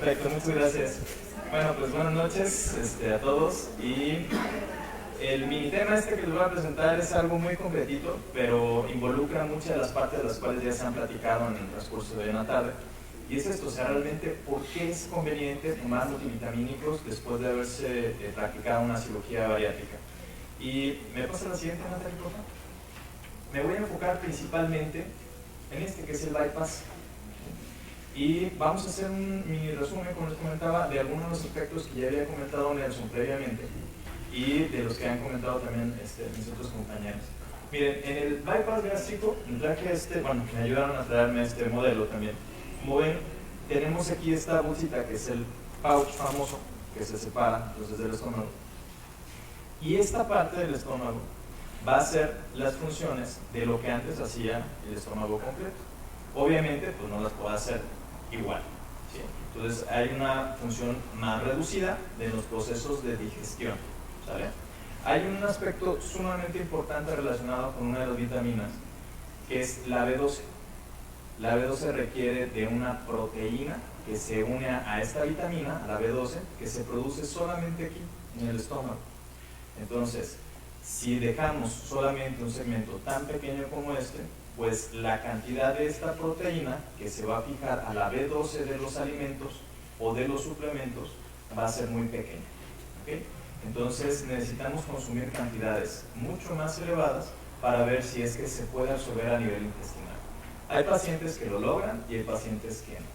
Perfecto, muchas gracias. Bueno, pues buenas noches a todos. Y el mini tema que les voy a presentar es algo muy concretito, pero involucra muchas de las partes de las cuales ya se han platicado en el transcurso de hoy en la tarde. Y es esto, o sea, realmente, ¿por qué es conveniente tomar multivitamínicos después de haberse practicado una cirugía bariátrica? Y me pasa la siguiente, Natalia, por favor. Me voy a enfocar principalmente en que es el bypass. Y vamos a hacer un mini resumen, como les comentaba, de algunos de los aspectos que ya había comentado Nelson previamente y de los que han comentado también mis otros compañeros. Miren, en el bypass gástrico, traje bueno, me ayudaron a traerme este modelo también. Como ven, tenemos aquí esta bolsita que es el pouch famoso, que se separa entonces del estómago. Y esta parte del estómago va a hacer las funciones de lo que antes hacía el estómago completo. Obviamente, pues no las puede hacer igual, ¿sí? Entonces hay una función más reducida de los procesos de digestión, ¿sale? Hay un aspecto sumamente importante relacionado con una de las vitaminas, que es la B12. La B12 requiere de una proteína que se une a esta vitamina, a la B12, que se produce solamente aquí, en el estómago. Entonces, si dejamos solamente un segmento tan pequeño como pues la cantidad de esta proteína que se va a fijar a la B12 de los alimentos o de los suplementos va a ser muy pequeña, ¿okay? Entonces necesitamos consumir cantidades mucho más elevadas para ver si es que se puede absorber a nivel intestinal. Hay pacientes que lo logran y hay pacientes que no.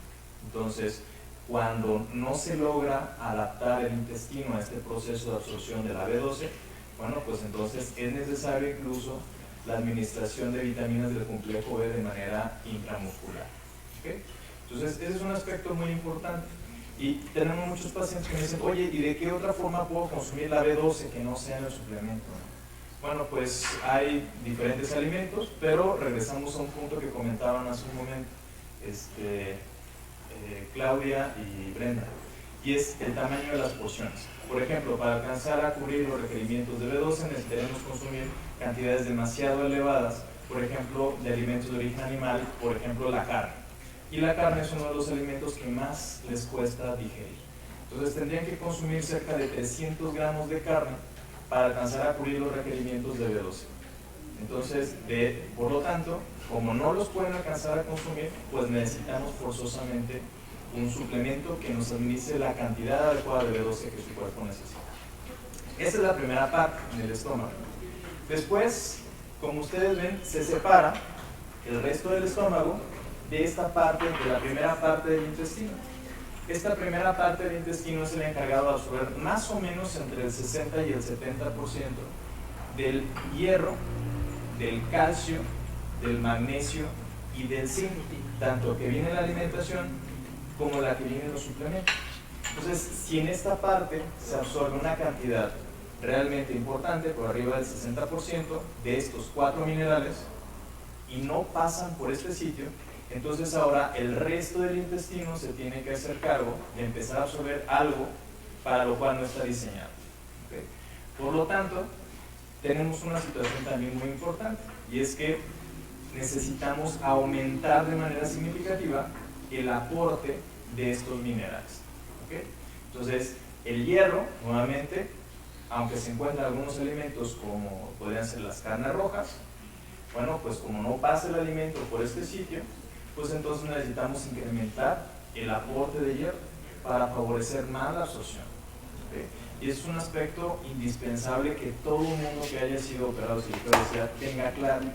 Entonces, cuando no se logra adaptar el intestino a este proceso de absorción de la B12, bueno, pues entonces es necesario incluso la administración de vitaminas del complejo B de manera intramuscular, ¿okay? Entonces, ese es un aspecto muy importante. Y tenemos muchos pacientes que me dicen, oye, ¿y de qué otra forma puedo consumir la B12 que no sea en el suplemento? Bueno, pues hay diferentes alimentos, pero regresamos a un punto que comentaban hace un momento Claudia y Brenda, y es el tamaño de las porciones. Por ejemplo, para alcanzar a cubrir los requerimientos de B12 necesitaremos consumir cantidades demasiado elevadas, por ejemplo, de alimentos de origen animal, por ejemplo, la carne. Y la carne es uno de los alimentos que más les cuesta digerir. Entonces tendrían que consumir cerca de 300 gramos de carne para alcanzar a cubrir los requerimientos de B12. Entonces, por lo tanto, como no los pueden alcanzar a consumir, pues necesitamos forzosamente un suplemento que nos administre la cantidad adecuada de B12 que su cuerpo necesita. Esa es la primera parte, en el estómago. Después, como ustedes ven, se separa el resto del estómago de esta parte, de la primera parte del intestino. Esta primera parte del intestino es el encargado de absorber más o menos entre el 60 y el 70% del hierro, del calcio, del magnesio y del zinc, tanto que viene en la alimentación como la que viene en los suplementos. Entonces, si en esta parte se absorbe una cantidad realmente importante, por arriba del 60% de estos 4 minerales, y no pasan por este sitio, entonces ahora el resto del intestino se tiene que hacer cargo de empezar a absorber algo para lo cual no está diseñado, ¿okay? Por lo tanto, tenemos una situación también muy importante, y es que necesitamos aumentar de manera significativa el aporte de estos minerales, ¿okay? Entonces, el hierro, nuevamente, aunque se encuentran algunos alimentos como podrían ser las carnes rojas, bueno, pues como no pasa el alimento por este sitio, pues entonces necesitamos incrementar el aporte de hierro para favorecer más la absorción, ¿okay? Y es un aspecto indispensable que todo el mundo que haya sido operado de cirugía tenga claro,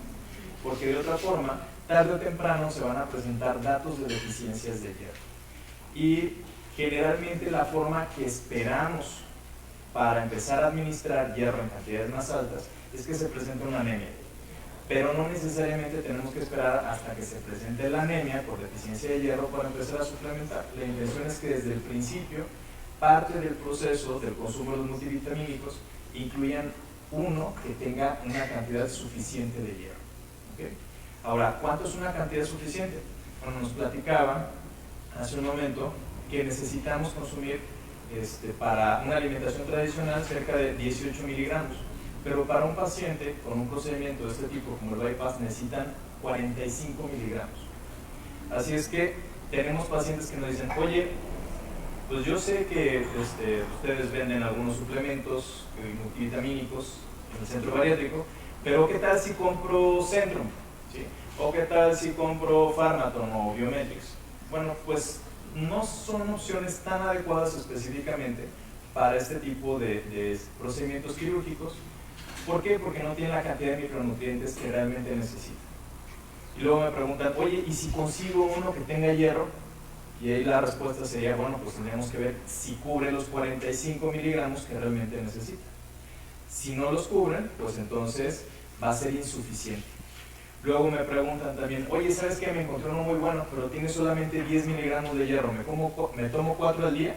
porque de otra forma, tarde o temprano se van a presentar datos de deficiencias de hierro. Y generalmente la forma que esperamos para empezar a administrar hierro en cantidades más altas es que se presente una anemia. Pero no necesariamente tenemos que esperar hasta que se presente la anemia por deficiencia de hierro para empezar a suplementar. La intención es que desde el principio, parte del proceso del consumo de los multivitamínicos incluyan uno que tenga una cantidad suficiente de hierro, ¿okay? Ahora, ¿cuánto es una cantidad suficiente? Bueno, nos platicaba hace un momento que necesitamos consumir para una alimentación tradicional cerca de 18 miligramos. Pero para un paciente con un procedimiento de este tipo, como el bypass, necesitan 45 miligramos. Así es que tenemos pacientes que nos dicen, oye, pues yo sé que ustedes venden algunos suplementos multivitamínicos en el centro bariátrico, pero ¿qué tal si compro Centrum? ¿Sí? ¿O qué tal si compro Pharmaton o Biometrics? Bueno, pues no son opciones tan adecuadas específicamente para este tipo de procedimientos quirúrgicos. ¿Por qué? Porque no tienen la cantidad de micronutrientes que realmente necesitan. Y luego me preguntan, oye, ¿y si consigo uno que tenga hierro? Y ahí la respuesta sería, bueno, pues tendríamos que ver si cubre los 45 miligramos que realmente necesita. Si no los cubren, pues entonces va a ser insuficiente. Luego me preguntan también, oye, ¿sabes qué? Me encontré uno muy bueno, pero tiene solamente 10 miligramos de hierro, ¿me tomo 4 al día?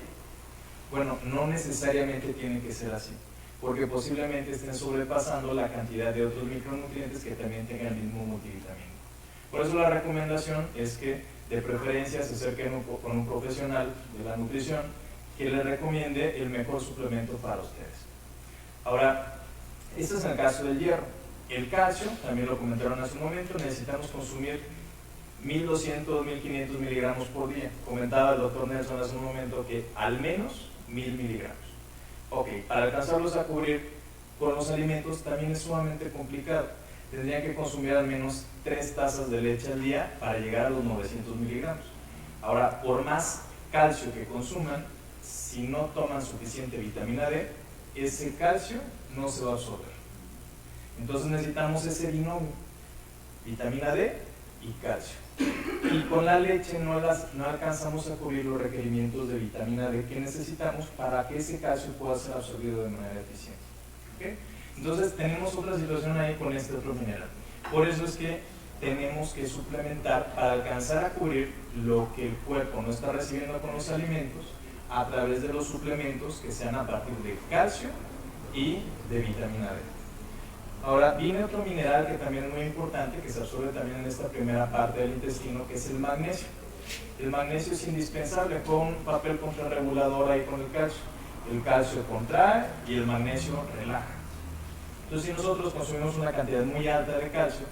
Bueno, no necesariamente tiene que ser así, porque posiblemente estén sobrepasando la cantidad de otros micronutrientes que también tengan el mismo multivitamínico. Por eso la recomendación es que de preferencia se acerquen con un profesional de la nutrición que les recomiende el mejor suplemento para ustedes. Ahora, este es el caso del hierro. El calcio, también lo comentaron hace un momento, necesitamos consumir 1200, 1500 miligramos por día. Comentaba el doctor Nelson hace un momento que al menos 1000 miligramos. Ok, para alcanzarlos a cubrir con los alimentos también es sumamente complicado. Tendrían que consumir al menos 3 tazas de leche al día para llegar a los 900 miligramos. Ahora, por más calcio que consuman, si no toman suficiente vitamina D, ese calcio no se va a absorber. Entonces necesitamos ese binomio, vitamina D y calcio. Y con la leche no alcanzamos a cubrir los requerimientos de vitamina D que necesitamos para que ese calcio pueda ser absorbido de manera eficiente. ¿Okay? Entonces tenemos otra situación ahí con este otro mineral. Por eso es que tenemos que suplementar para alcanzar a cubrir lo que el cuerpo no está recibiendo con los alimentos a través de los suplementos que sean a partir de calcio y de vitamina D. Ahora viene otro mineral que también es muy importante, que se absorbe también en esta primera parte del intestino, que es el magnesio. El magnesio es indispensable, juega un papel contrarregulador ahí con el calcio. El calcio contrae y el magnesio relaja. Entonces, si nosotros consumimos una cantidad muy alta de calcio,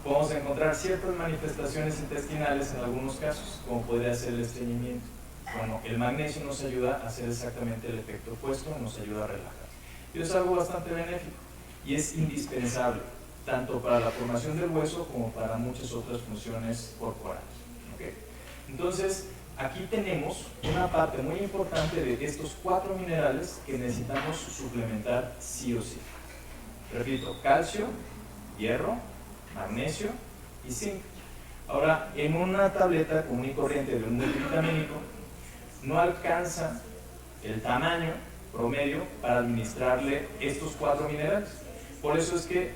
podemos encontrar ciertas manifestaciones intestinales en algunos casos, como podría ser el estreñimiento. Bueno, el magnesio nos ayuda a hacer exactamente el efecto opuesto, nos ayuda a relajar. Y es algo bastante benéfico y es indispensable, tanto para la formación del hueso como para muchas otras funciones corporales. ¿Okay? Entonces, aquí tenemos una parte muy importante de estos 4 minerales que necesitamos suplementar sí o sí. Repito, calcio, hierro, magnesio y zinc. Ahora, en una tableta común y corriente de un multivitamínico, no alcanza el tamaño promedio para administrarle estos 4 minerales. Por eso es que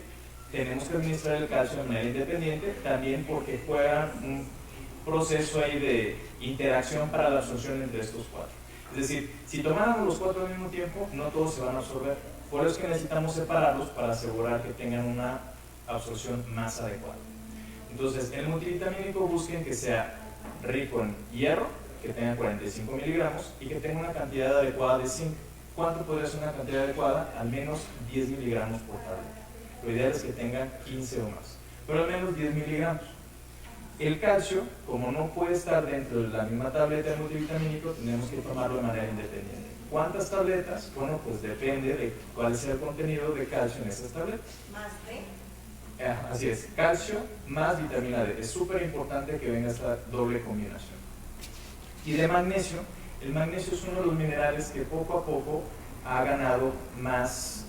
tenemos que administrar el calcio de manera independiente, también porque juegan un proceso ahí de interacción para la absorción entre estos 4. Es decir, si tomáramos los 4 al mismo tiempo, no todos se van a absorber. Por eso es que necesitamos separarlos para asegurar que tengan una absorción más adecuada. Entonces, en el multivitamínico busquen que sea rico en hierro, que tenga 45 miligramos y que tenga una cantidad adecuada de zinc. ¿Cuánto podría ser una cantidad adecuada? Al menos 10 miligramos por tableta. Lo ideal es que tengan 15 o más, pero al menos 10 miligramos. El calcio, como no puede estar dentro de la misma tableta de multivitamínico, tenemos que tomarlo de manera independiente. ¿Cuántas tabletas? Bueno, pues depende de cuál sea el contenido de calcio en esas tabletas. ¿Más D? Así es, calcio más vitamina D. Es súper importante que venga esta doble combinación. Y de magnesio, el magnesio es uno de los minerales que poco a poco ha ganado más,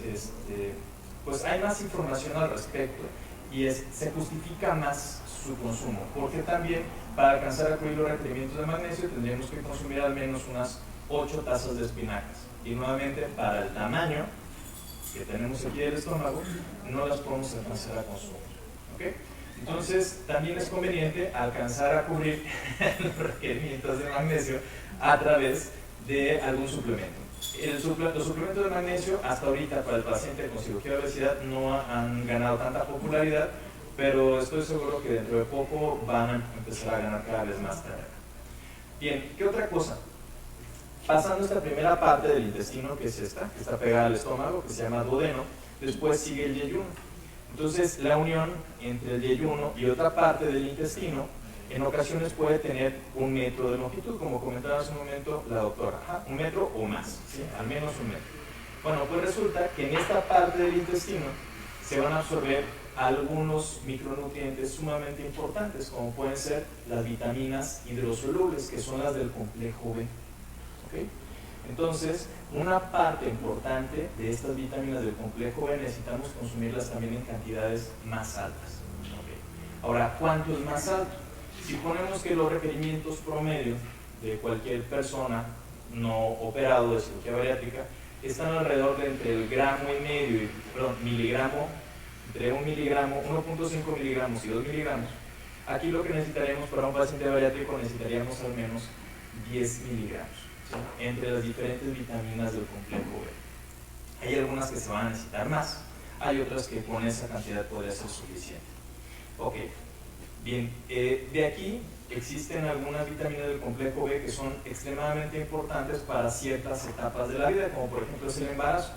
pues hay más información al respecto y se justifica más su consumo, porque también para alcanzar a cubrir los requerimientos de magnesio tendríamos que consumir al menos unas 8 tazas de espinacas. Y nuevamente, para el tamaño que tenemos aquí del estómago, no las podemos alcanzar a consumir. ¿Okay? Entonces, también es conveniente alcanzar a cubrir los requerimientos de magnesio a través de algún suplemento. Los suplementos de magnesio hasta ahorita para el paciente con cirugía de obesidad no han ganado tanta popularidad, pero estoy seguro que dentro de poco van a empezar a ganar cada vez más terreno. Bien, ¿qué otra cosa? Pasando esta primera parte del intestino, que es esta, que está pegada al estómago, que se llama duodeno, después sigue el yeyuno. Entonces, la unión entre el yeyuno y otra parte del intestino En ocasiones puede tener 1 metro de longitud, como comentaba hace un momento la doctora. 1 metro o más, ¿sí? Al menos 1 metro. Bueno, pues resulta que en esta parte del intestino se van a absorber algunos micronutrientes sumamente importantes, como pueden ser las vitaminas hidrosolubles, que son las del complejo B. ¿Okay? Entonces, una parte importante de estas vitaminas del complejo B necesitamos consumirlas también en cantidades más altas. ¿Okay? Ahora, ¿cuánto es más alto? Si ponemos que los requerimientos promedio de cualquier persona no operado de cirugía bariátrica están alrededor de entre el miligramo, entre 1 miligramo, 1.5 miligramos y 2 miligramos. Aquí lo que necesitaríamos para un paciente bariátrico necesitaríamos al menos 10 miligramos, ¿sí? Entre las diferentes vitaminas del complejo B. Hay algunas que se van a necesitar más, hay otras que con esa cantidad podría ser suficiente. Ok, bien, de aquí existen algunas vitaminas del complejo B que son extremadamente importantes para ciertas etapas de la vida, como por ejemplo es el embarazo.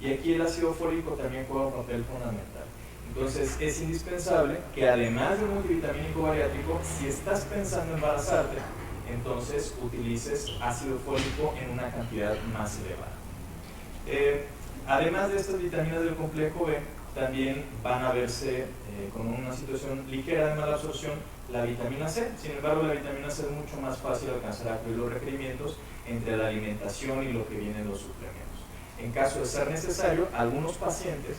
Y aquí el ácido fólico también juega un papel fundamental. Entonces es indispensable que además de un multivitamínico bariátrico, si estás pensando en embarazarte, entonces utilices ácido fólico en una cantidad más elevada. Además de estas vitaminas del complejo B, también van a verse con una situación ligera de mala absorción la vitamina C. Sin embargo, la vitamina C es mucho más fácil alcanzar a cubrir los requerimientos entre la alimentación y lo que vienen los suplementos. En caso de ser necesario, algunos pacientes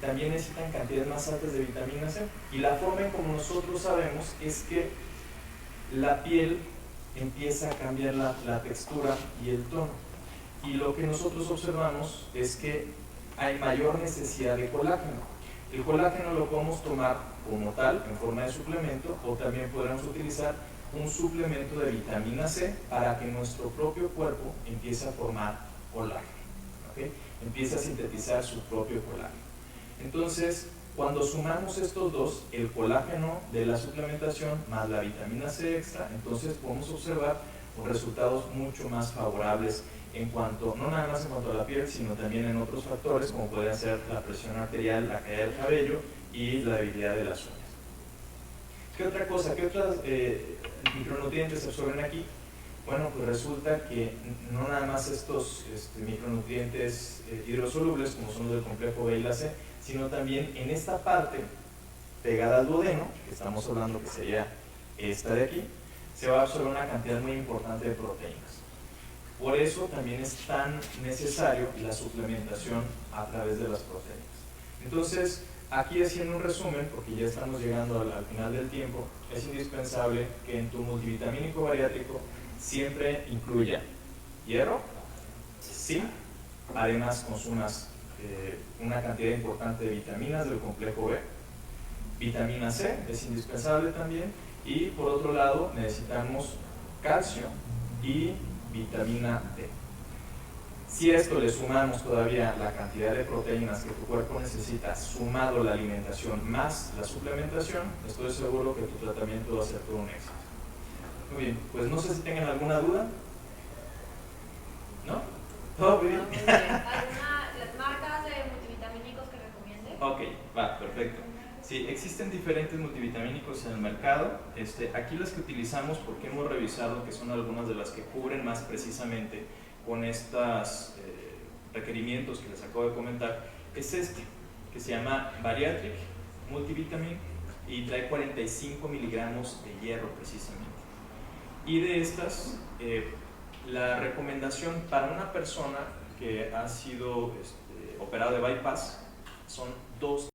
también necesitan cantidades más altas de vitamina C. Y la forma en como nosotros sabemos es que la piel empieza a cambiar la textura y el tono. Y lo que nosotros observamos es que hay mayor necesidad de colágeno. El colágeno lo podemos tomar como tal, en forma de suplemento, o también podremos utilizar un suplemento de vitamina C para que nuestro propio cuerpo empiece a formar colágeno. ¿Okay? Empiece a sintetizar su propio colágeno. Entonces, cuando sumamos estos dos, el colágeno de la suplementación más la vitamina C extra, entonces podemos observar resultados mucho más favorables en cuanto, no nada más en cuanto a la piel, sino también en otros factores como pueden ser la presión arterial, la caída del cabello y la debilidad de las uñas. ¿Qué otra cosa? ¿Qué otros micronutrientes se absorben aquí? Bueno, pues resulta que no nada más estos micronutrientes hidrosolubles, como son los del complejo B y la C, sino también en esta parte pegada al duodeno, que estamos hablando que sería esta de aquí, se va a absorber una cantidad muy importante de proteínas. Por eso también es tan necesario la suplementación a través de las proteínas. Entonces, aquí haciendo un resumen, porque ya estamos llegando al final del tiempo, es indispensable que en tu multivitamínico bariátrico siempre incluya hierro, zinc, además consumas una cantidad importante de vitaminas del complejo B, vitamina C es indispensable también, y por otro lado necesitamos calcio y vitamina D. Si a esto le sumamos todavía la cantidad de proteínas que tu cuerpo necesita, sumado la alimentación más la suplementación, estoy seguro que tu tratamiento va a ser todo un éxito. Muy bien, pues no sé si tengan alguna duda. ¿No? ¿Todo bien? ¿Las marcas de multivitamínicos que recomiende? Ok, va, perfecto. Sí, existen diferentes multivitamínicos en el mercado. Aquí las que utilizamos, porque hemos revisado que son algunas de las que cubren más precisamente con estos requerimientos que les acabo de comentar, es que se llama Bariatric Multivitamin y trae 45 miligramos de hierro precisamente. Y de estas, la recomendación para una persona que ha sido operada de bypass son 2